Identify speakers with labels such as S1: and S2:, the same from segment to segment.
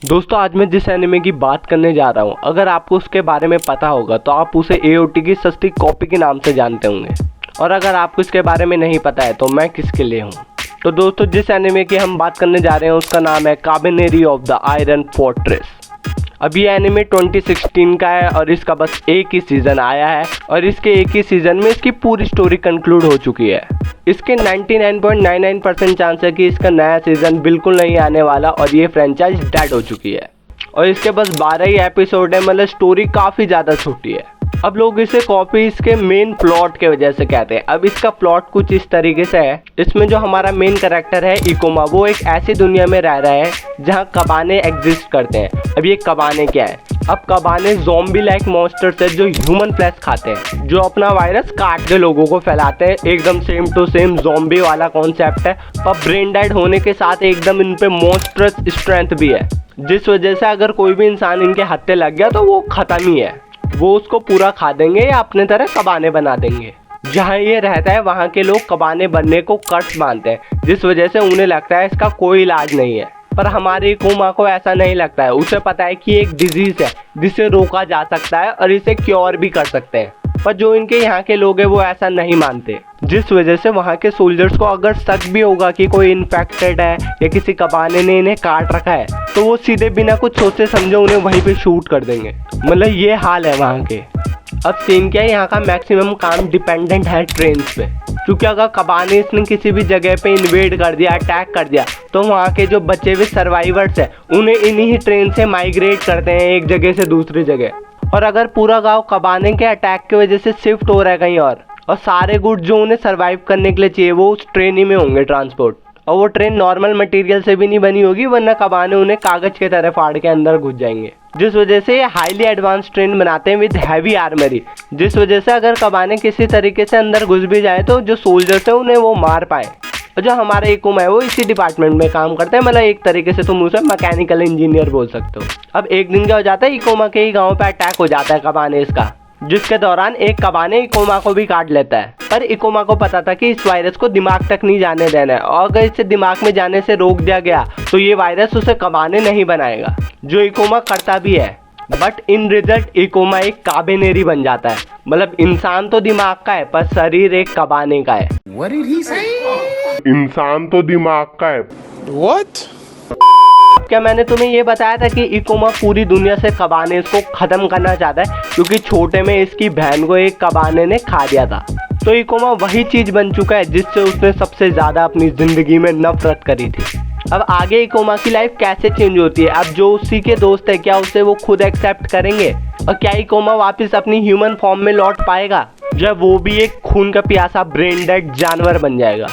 S1: दोस्तों आज मैं जिस एनिमे की बात करने जा रहा हूँ, अगर आपको उसके बारे में पता होगा तो आप उसे AOT की सस्ती कॉपी के नाम से जानते होंगे, और अगर आपको इसके बारे में नहीं पता है तो मैं किसके लिए हूँ। तो दोस्तों जिस एनिमे की हम बात करने जा रहे हैं उसका नाम है काबिनेरी ऑफ द आयरन फोर्ट्रेस। अब ये एनिमे 2016 का है और इसका बस एक ही सीज़न आया है और इसके एक ही सीज़न में इसकी पूरी स्टोरी कंक्लूड हो चुकी है। इसके 99.99% चांस है कि इसका नया सीज़न बिल्कुल नहीं आने वाला और ये फ्रेंचाइज डेड हो चुकी है और इसके बस 12 ही एपिसोड है, मतलब स्टोरी काफ़ी ज़्यादा छोटी है। अब लोग इसे कॉपी इसके मेन प्लॉट के वजह से कहते हैं। अब इसका प्लॉट कुछ इस तरीके से है, इसमें जो हमारा मेन कैरेक्टर है इकोमा, वो एक ऐसी दुनिया में रह रहा है जहाँ कबाने एग्जिस्ट करते हैं। अब ये कबाने क्या है? अब कबाने ज़ॉम्बी लाइक मॉन्स्टर्स है जो ह्यूमन फ्लैश खाते हैं, जो अपना वायरस काट के लोगों को फैलाते हैं। एकदम सेम टू सेम ज़ॉम्बी वाला कॉन्सेप्ट है, पर ब्रेन डेड होने के साथ एकदम इन पे मॉन्स्टरस स्ट्रेंथ भी है, जिस वजह से अगर कोई भी इंसान इनके हत्थे लग गया तो वो ख़त्म ही है। वो उसको पूरा खा देंगे या अपने तरह कबाने बना देंगे। जहाँ ये रहता है वहाँ के लोग कबाने बनने को कर्स मानते हैं, जिस वजह से उन्हें लगता है इसका कोई इलाज नहीं है। पर हमारे इकोमा को ऐसा नहीं लगता है, उसे पता है कि एक डिजीज़ है जिसे रोका जा सकता है और इसे क्योर भी कर सकते हैं। पर जो इनके यहाँ के लोग हैं वो ऐसा नहीं मानते, जिस वजह से वहाँ के सोल्जर्स को अगर शक भी होगा कि कोई इन्फेक्टेड है या किसी कबाने ने इन्हें काट रखा है तो वो सीधे बिना कुछ सोचे समझे उन्हें वहीं पे शूट कर देंगे। मतलब ये हाल है वहाँ के। अब सीन क्या है, यहाँ का मैक्सिमम काम डिपेंडेंट है ट्रेन्स पे, क्योंकि अगर कबाने ने किसी भी जगह पे इन्वेड कर दिया, अटैक कर दिया, तो वहाँ के जो बचे हुए सर्वाइवर्स हैं उन्हें इन्हीं ही ट्रेन से माइग्रेट करते हैं एक जगह से दूसरी जगह। और अगर पूरा गांव कबाने के अटैक की वजह से शिफ्ट हो रहा है कहीं और सारे गुड्स जो उन्हें सर्वाइव करने के लिए चाहिए वो उस ट्रेन ही में होंगे ट्रांसपोर्ट, और वो ट्रेन नॉर्मल मटेरियल से भी नहीं बनी होगी, वरना कबाने उन्हें कागज के तरह फाड़ के अंदर घुस जाएंगे। जिस वजह से ये हाईली एडवांस ट्रेन बनाते हैं विद हैवी आर्मरी, जिस वजह से अगर कबाने किसी तरीके से अंदर घुस भी जाए तो जो सोल्जर्स है उन्हें वो मार पाए। और जो हमारे इकोमा है वो इसी डिपार्टमेंट में काम करते हैं, मतलब एक तरीके से तुम उसे मैकेनिकल इंजीनियर बोल सकते हो। अब एक दिन क्या हो जाता है, इकोमा के ही गाँव पे अटैक हो जाता है कबाने का, जिसके दौरान एक कबाने इकोमा को भी काट लेता है। पर इकोमा को पता था कि इस वायरस को दिमाग तक नहीं जाने देना है, और अगर इसे दिमाग में जाने से रोक दिया गया तो ये वायरस उसे कबाने नहीं बनाएगा, जो इकोमा करता भी है। बट इन रिजल्ट इकोमा एक काबिनेरी बन जाता है, मतलब इंसान तो दिमाग का है पर शरीर एक कबाने का है।
S2: What did he say?
S3: इंसान तो दिमाग का है।
S2: What?
S1: क्या मैंने तुम्हें ये बताया था कि इकोमा पूरी दुनिया से कबाने को ख़त्म करना चाहता है, क्योंकि छोटे में इसकी बहन को एक कबाने ने खा दिया था। तो इकोमा वही चीज़ बन चुका है जिससे उसने सबसे ज़्यादा अपनी ज़िंदगी में नफरत करी थी। अब आगे इकोमा की लाइफ कैसे चेंज होती है, अब जो उसी के दोस्त है क्या उसे वो खुद एक्सेप्ट करेंगे, और क्या इकोमा वापस अपनी ह्यूमन फॉर्म में लौट पाएगा, जब वो भी एक खून का प्यासा ब्रेन डेड जानवर बन जाएगा।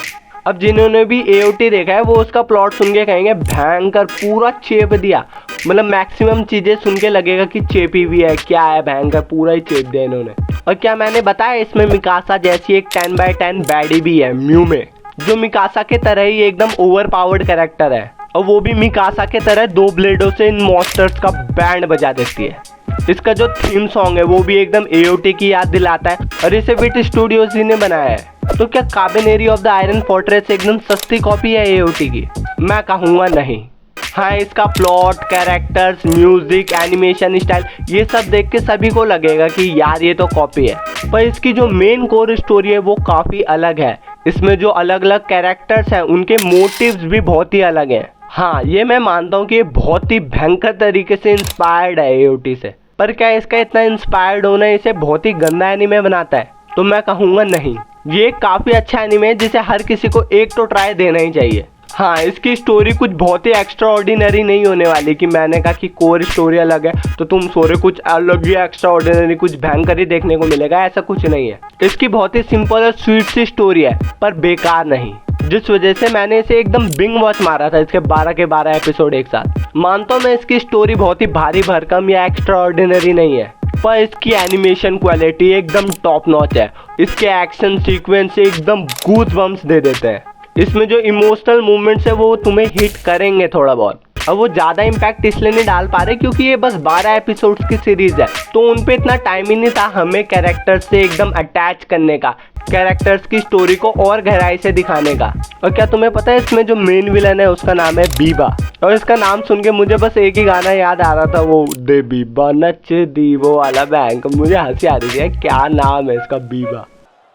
S1: अब जिन्होंने भी AOT देखा है वो उसका प्लॉट सुन के कहेंगे भयंकर, पूरा चेप दिया, मतलब मैक्सिमम चीज़ें सुन के लगेगा कि चेपी भी है, क्या है भयंकर, पूरा ही चेप दिया इन्होंने। और क्या मैंने बताया इसमें मिकासा जैसी एक 10/10 बैडी भी है म्यू में, जो मिकासा के तरह ही एकदम ओवर पावर्ड कैरेक्टर है, और वो भी मिकासा के तरह 2 ब्लेडों से इन मॉन्स्टर्स का बैंड बजा देती है। इसका जो थीम सॉन्ग है वो भी एकदम AOT की याद दिलाता है, और इसे विट स्टूडियोज ने बनाया है। तो क्या काबिनेरी ऑफ द आयरन फोर्ट्रेस एकदम सस्ती कॉपी है AOT की? मैं कहूँगा नहीं। हाँ, इसका plot, characters, music, animation style, ये सब देख के सभी को लगेगा कि यार ये तो कॉपी है, पर इसकी जो मेन कोर स्टोरी है वो काफ़ी अलग है। इसमें जो अलग अलग कैरेक्टर्स हैं उनके मोटिव्स भी बहुत ही अलग हैं। हाँ, ये मैं मानता हूँ कि ये बहुत ही भयंकर तरीके से इंस्पायर्ड है AOT से, पर क्या इसका इतना इंस्पायर्ड होना इसे बहुत ही गंदा एनिमे बनाता है? तो मैं कहूँगा नहीं। ये काफ़ी अच्छा एनिमे है जिसे हर किसी को एक तो ट्राई देना ही चाहिए। हाँ, इसकी स्टोरी कुछ बहुत ही एक्स्ट्रा ऑर्डिनरी नहीं होने वाली कि मैंने कहा कि कोर स्टोरी अलग है तो तुम सोरे कुछ अलग ही एक्स्ट्रा ऑर्डिनरी कुछ भयंकर ही देखने को मिलेगा, ऐसा कुछ नहीं है। इसकी बहुत ही सिंपल और स्वीट सी स्टोरी है, पर बेकार नहीं, जिस वजह से मैंने इसे एकदम बिंग वॉच मारा था, इसके 12 के 12 एपिसोड एक साथ। मानता हूँ मैं इसकी स्टोरी बहुत ही भारी भरकम या एक्स्ट्रा ऑर्डिनरी नहीं है, पर इसकी एनिमेशन क्वालिटी एकदम टॉप नॉच है। इसके एक्शन सीक्वेंस एकदम गूज बम्स दे देते हैं। इसमें जो इमोशनल मूवमेंट्स है वो तुम्हें हिट करेंगे थोड़ा बहुत। अब वो ज़्यादा इम्पैक्ट इसलिए नहीं डाल पा रहे क्योंकि ये बस 12 एपिसोड्स की सीरीज़ है, तो उन पे इतना टाइम ही नहीं था हमें कैरेक्टर से एकदम अटैच करने का, कैरेक्टर्स की स्टोरी को और गहराई से दिखाने का। और क्या तुम्हें पता है इसमें जो मेन विलन है उसका नाम है बीबा। और इसका नाम सुन के मुझे बस एक ही गाना याद आ रहा था, वो दे बीबा नच दी वो वाला बैंक। मुझे हंसी आ रही है, क्या नाम है इसका, बीबा।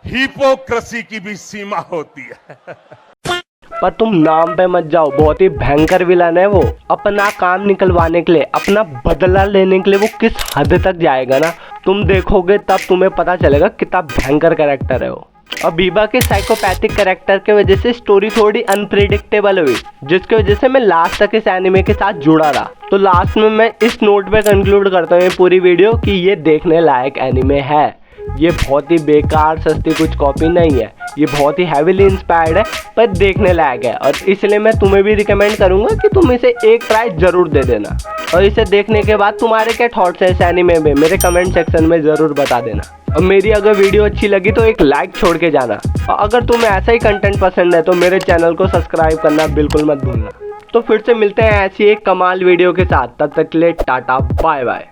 S2: हिपोक्रेसी की भी सीमा होती है।
S1: पर तुम नाम पे मत जाओ, बहुत ही भयंकर विलन है वो। अपना काम निकलवाने के लिए, अपना बदला लेने के लिए वो किस हद तक जाएगा ना, तुम देखोगे तब तुम्हें पता चलेगा कितना भयंकर कैरेक्टर है वो। और बीबा के साइकोपैथिक कैरेक्टर के वजह से स्टोरी थोड़ी अनप्रिडिक्टेबल हुई, जिसकी वजह से मैं लास्ट तक इस एनिमे के साथ जुड़ा रहा। तो लास्ट में मैं इस नोट पे कंक्लूड करता हूँ ये पूरी वीडियो कि ये देखने लायक एनिमे है। ये बहुत ही बेकार सस्ती कुछ कॉपी नहीं है, ये बहुत ही हैवीली इंस्पायर्ड है, पर देखने लायक है। और इसलिए मैं तुम्हें भी रिकमेंड करूंगा कि तुम इसे एक ट्राई जरूर दे देना। और इसे देखने के बाद तुम्हारे क्या थॉट्स हैं इस एनिमे में, मेरे कमेंट सेक्शन में ज़रूर बता देना। और मेरी अगर वीडियो अच्छी लगी तो एक लाइक छोड़ के जाना। और अगर तुम्हें ऐसा ही कंटेंट पसंद है तो मेरे चैनल को सब्सक्राइब करना बिल्कुल मत भूलना। तो फिर से मिलते हैं ऐसी एक कमाल वीडियो के साथ, तब तक के लिए टाटा बाय बाय।